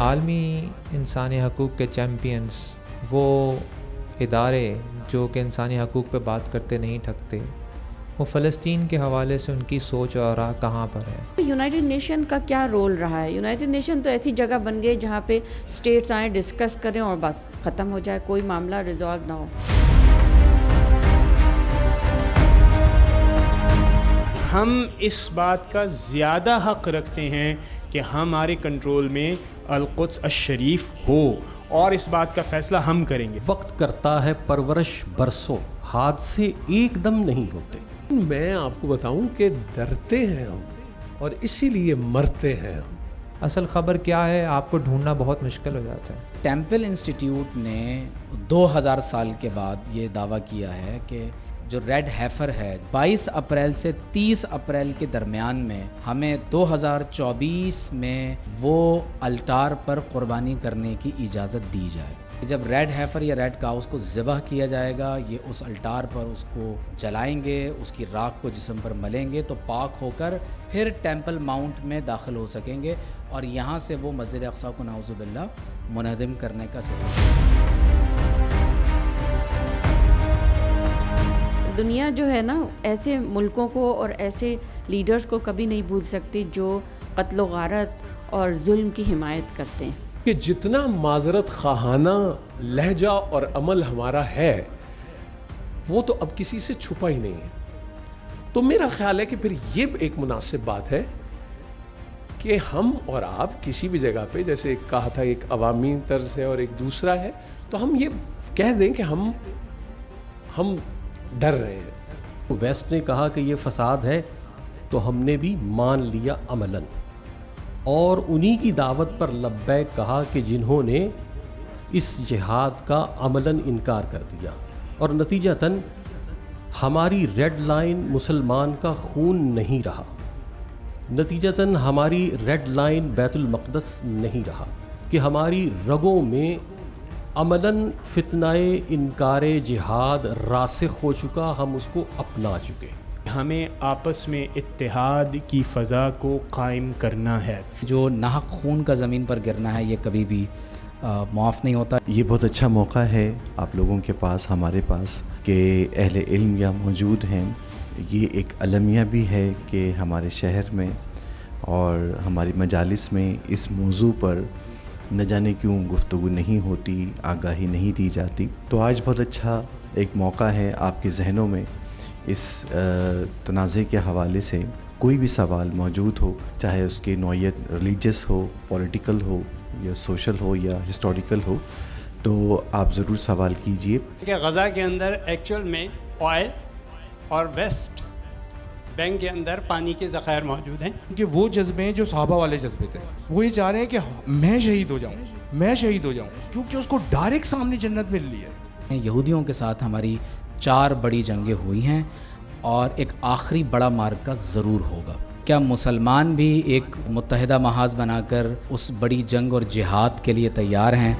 عالمی انسانی حقوق کے چیمپئنز، وہ ادارے جو کہ انسانی حقوق پہ بات کرتے نہیں تھکتے، وہ فلسطین کے حوالے سے ان کی سوچ اور راہ کہاں پر ہے؟ یونائٹڈ نیشن کا کیا رول رہا ہے؟ یونائٹڈ نیشن تو ایسی جگہ بن گئی جہاں پہ اسٹیٹس آئیں، ڈسکس کریں اور بس ختم ہو جائے، کوئی معاملہ ریزالو نہ ہو۔ ہم اس بات کا زیادہ حق رکھتے ہیں کہ ہمارے کنٹرول میں القدس الشریف ہو، اور اس بات کا فیصلہ ہم کریں گے۔ وقت کرتا ہے پرورش برسوں، حادثے ایک دم نہیں ہوتے۔ میں آپ کو بتاؤں کہ ڈرتے ہیں ہم، اور اسی لیے مرتے ہیں ہم۔ اصل خبر کیا ہے آپ کو ڈھونڈنا بہت مشکل ہو جاتا ہے۔ ٹیمپل انسٹیٹیوٹ نے 2000 سال کے بعد یہ دعویٰ کیا ہے کہ جو ریڈ ہیفر ہے 22 اپریل سے 30 اپریل کے درمیان میں ہمیں 2024 میں وہ الٹار پر قربانی کرنے کی اجازت دی جائے۔ جب ریڈ ہیفر یا ریڈ کاؤس کو ذبح کیا جائے گا، یہ اس الٹار پر اس کو جلائیں گے، اس کی راکھ کو جسم پر ملیں گے تو پاک ہو کر پھر ٹیمپل ماؤنٹ میں داخل ہو سکیں گے، اور یہاں سے وہ مسجد اقصی کو نعوذ باللہ منہدم کرنے کا سلسلہ۔ دنیا جو ہے نا ایسے ملکوں کو اور ایسے لیڈرز کو کبھی نہیں بھول سکتی جو قتل و غارت اور ظلم کی حمایت کرتے ہیں۔ کہ جتنا معذرت خواہانہ لہجہ اور عمل ہمارا ہے وہ تو اب کسی سے چھپا ہی نہیں ہے، تو میرا خیال ہے کہ پھر یہ ایک مناسب بات ہے کہ ہم اور آپ کسی بھی جگہ پہ، جیسے کہا تھا ایک عوامی طرز ہے اور ایک دوسرا ہے، تو ہم یہ کہہ دیں کہ ہم ڈر رہے ہیں۔ ویسٹ نے کہا کہ یہ فساد ہے تو ہم نے بھی مان لیا عملاً، اور انہی کی دعوت پر لبیک کہا کہ جنہوں نے اس جہاد کا عملاً انکار کر دیا، اور نتیجتاً ہماری ریڈ لائن مسلمان کا خون نہیں رہا، نتیجتاً ہماری ریڈ لائن بیت المقدس نہیں رہا، کہ ہماری رگوں میں عملاً فتنہ انکار جہاد راسخ ہو چکا، ہم اس کو اپنا چکے۔ ہمیں آپس میں اتحاد کی فضا کو قائم کرنا ہے۔ جو ناحق خون کا زمین پر گرنا ہے یہ کبھی بھی معاف نہیں ہوتا۔ یہ بہت اچھا موقع ہے آپ لوگوں کے پاس، ہمارے پاس، کہ اہل علم یہاں موجود ہیں۔ یہ ایک المیہ بھی ہے کہ ہمارے شہر میں اور ہماری مجالس میں اس موضوع پر نہ جانے کیوں گفتگو نہیں ہوتی، آگاہی نہیں دی جاتی، تو آج بہت اچھا ایک موقع ہے آپ کے ذہنوں میں اس تنازع کے حوالے سے کوئی بھی سوال موجود ہو، چاہے اس کی نوعیت ریلیجس ہو، پولیٹیکل ہو، یا سوشل ہو، یا ہسٹوریکل ہو، تو آپ ضرور سوال کیجئے۔ کہ غزہ کے اندر ایکچوئل میں آئل اور ویسٹ بینک کے اندر پانی کے ذخائر موجود ہیں، کہ وہ جذبے ہیں جو صحابہ والے جذبے تھے، وہ یہ چاہ رہے ہیں کہ میں شہید ہو جاؤں، میں شہید ہو جاؤں، کیونکہ اس کو ڈائریکٹ سامنے جنت مل رہی ہے۔ یہودیوں کے ساتھ ہماری 4 بڑی جنگیں ہوئی ہیں، اور ایک آخری بڑا معرکہ ضرور ہوگا۔ کیا مسلمان بھی ایک متحدہ محاذ بنا کر اس بڑی جنگ اور جہاد کے لیے تیار ہیں؟